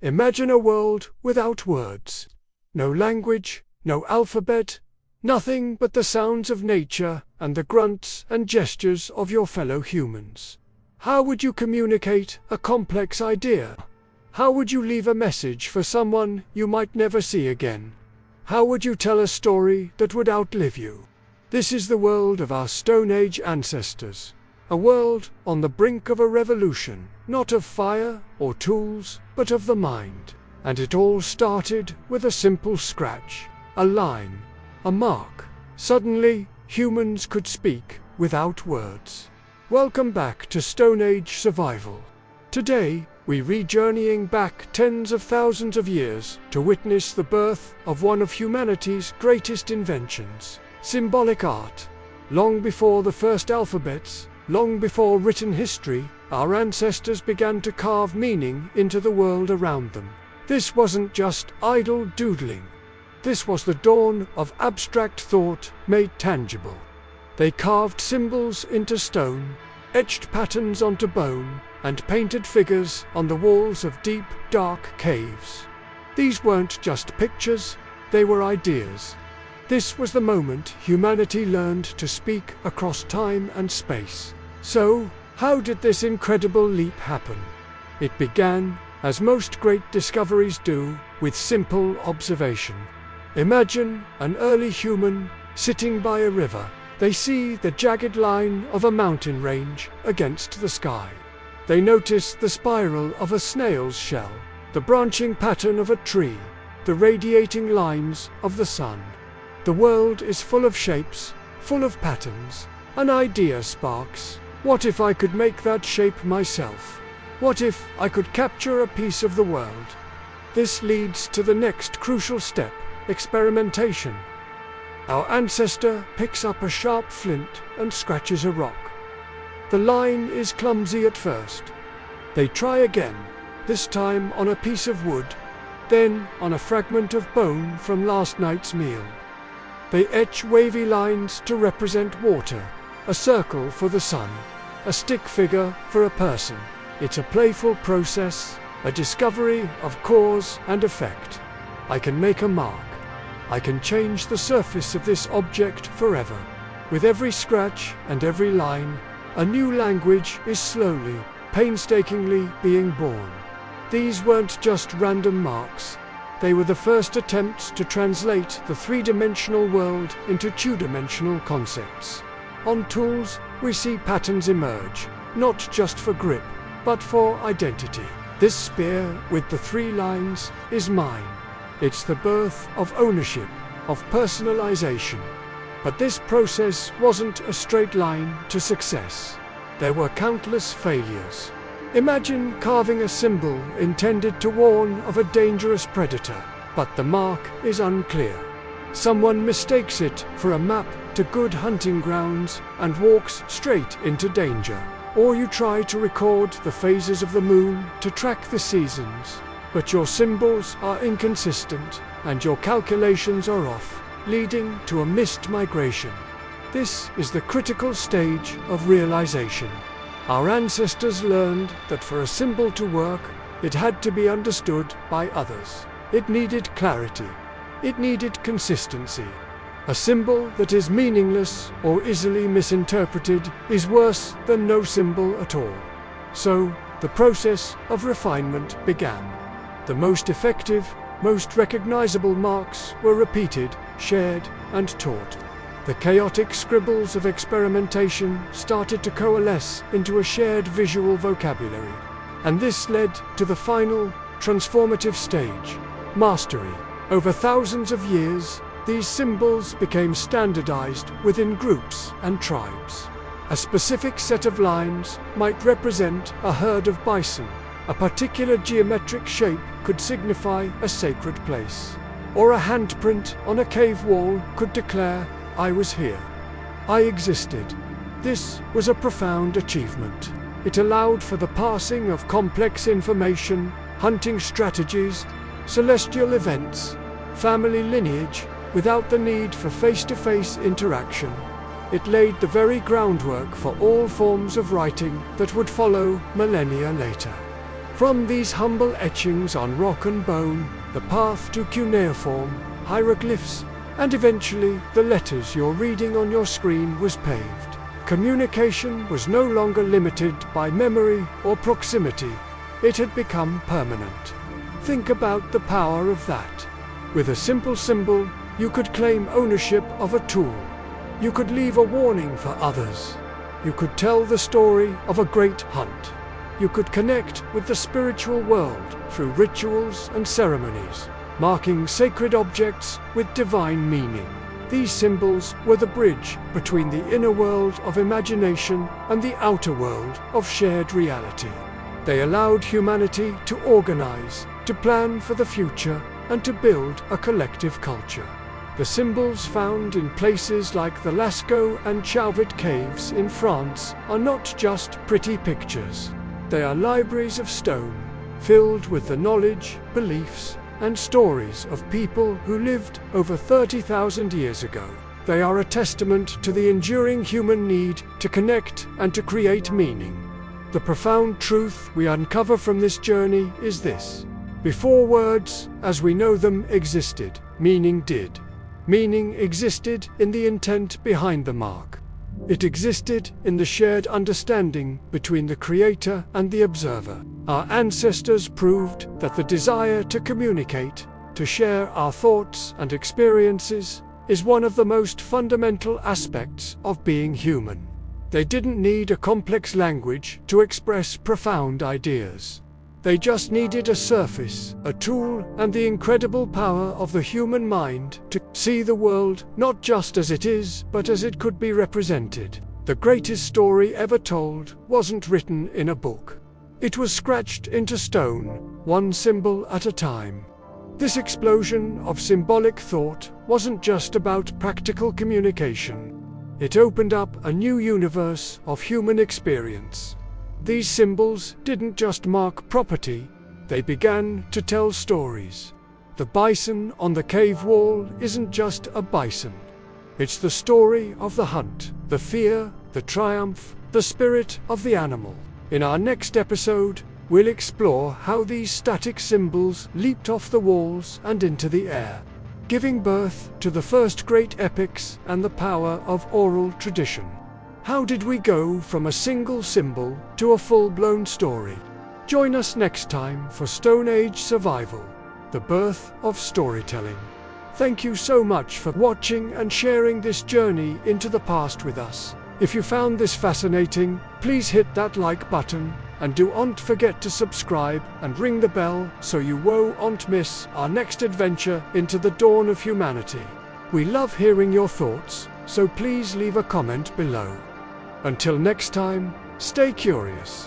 Imagine a world without words. No language, no alphabet, nothing but the sounds of nature and the grunts and gestures of your fellow humans. How would you communicate a complex idea? How would you leave a message for someone you might never see again? How would you tell a story that would outlive you? This is the world of our Stone Age ancestors. A world on the brink of a revolution, not of fire or tools, but of the mind. And it all started with a simple scratch, a line, a mark. Suddenly, humans could speak without words. Welcome back to Stone Age Survival. Today, we re-journeying back tens of thousands of years to witness the birth of one of humanity's greatest inventions, symbolic art. Long before the first alphabets, long before written history, our ancestors began to carve meaning into the world around them. This wasn't just idle doodling. This was the dawn of abstract thought made tangible. They carved symbols into stone, etched patterns onto bone, and painted figures on the walls of deep, dark caves. These weren't just pictures, they were ideas. This was the moment humanity learned to speak across time and space. So, how did this incredible leap happen? It began, as most great discoveries do, with simple observation. Imagine an early human sitting by a river. They see the jagged line of a mountain range against the sky. They notice the spiral of a snail's shell, the branching pattern of a tree, the radiating lines of the sun. The world is full of shapes, full of patterns. An idea sparks. What if I could make that shape myself? What if I could capture a piece of the world? This leads to the next crucial step, experimentation. Our ancestor picks up a sharp flint and scratches a rock. The line is clumsy at first. They try again, this time on a piece of wood, then on a fragment of bone from last night's meal. They etch wavy lines to represent water, a circle for the sun, a stick figure for a person. It's a playful process, a discovery of cause and effect. I can make a mark. I can change the surface of this object forever. With every scratch and every line, a new language is slowly, painstakingly being born. These weren't just random marks. They were the first attempts to translate the three-dimensional world into two-dimensional concepts. On tools, we see patterns emerge, not just for grip, but for identity. This spear with the 3 lines is mine. It's the birth of ownership, of personalization. But this process wasn't a straight line to success. There were countless failures. Imagine carving a symbol intended to warn of a dangerous predator, but the mark is unclear. Someone mistakes it for a map to good hunting grounds and walks straight into danger. Or you try to record the phases of the moon to track the seasons. But your symbols are inconsistent, and your calculations are off, leading to a missed migration. This is the critical stage of realization. Our ancestors learned that for a symbol to work, it had to be understood by others. It needed clarity. It needed consistency. A symbol that is meaningless or easily misinterpreted is worse than no symbol at all. So, the process of refinement began. The most effective, most recognizable marks were repeated, shared, and taught. The chaotic scribbles of experimentation started to coalesce into a shared visual vocabulary. And this led to the final, transformative stage, mastery. Over thousands of years, these symbols became standardized within groups and tribes. A specific set of lines might represent a herd of bison. A particular geometric shape could signify a sacred place. Or a handprint on a cave wall could declare, I was here. I existed. This was a profound achievement. It allowed for the passing of complex information, hunting strategies, celestial events, family lineage, without the need for face-to-face interaction. It laid the very groundwork for all forms of writing that would follow millennia later. From these humble etchings on rock and bone, the path to cuneiform, hieroglyphs, and eventually the letters you're reading on your screen was paved. Communication was no longer limited by memory or proximity. It had become permanent. Think about the power of that. With a simple symbol, you could claim ownership of a tool. You could leave a warning for others. You could tell the story of a great hunt. You could connect with the spiritual world through rituals and ceremonies, marking sacred objects with divine meaning. These symbols were the bridge between the inner world of imagination and the outer world of shared reality. They allowed humanity to organize, to plan for the future, and to build a collective culture. The symbols found in places like the Lascaux and Chauvet caves in France are not just pretty pictures. They are libraries of stone, filled with the knowledge, beliefs, and stories of people who lived over 30,000 years ago. They are a testament to the enduring human need to connect and to create meaning. The profound truth we uncover from this journey is this: before words, as we know them, existed, meaning did. Meaning existed in the intent behind the mark. It existed in the shared understanding between the creator and the observer. Our ancestors proved that the desire to communicate, to share our thoughts and experiences, is one of the most fundamental aspects of being human. They didn't need a complex language to express profound ideas. They just needed a surface, a tool, and the incredible power of the human mind to see the world not just as it is, but as it could be represented. The greatest story ever told wasn't written in a book. It was scratched into stone, one symbol at a time. This explosion of symbolic thought wasn't just about practical communication. It opened up a new universe of human experience. These symbols didn't just mark property, they began to tell stories. The bison on the cave wall isn't just a bison. It's the story of the hunt, the fear, the triumph, the spirit of the animal. In our next episode, we'll explore how these static symbols leaped off the walls and into the air, giving birth to the first great epics and the power of oral tradition. How did we go from a single symbol to a full-blown story? Join us next time for Stone Age Survival, the birth of storytelling. Thank you so much for watching and sharing this journey into the past with us. If you found this fascinating, please hit that like button, and don't forget to subscribe and ring the bell so you won't miss our next adventure into the dawn of humanity. We love hearing your thoughts, so please leave a comment below. Until next time, stay curious.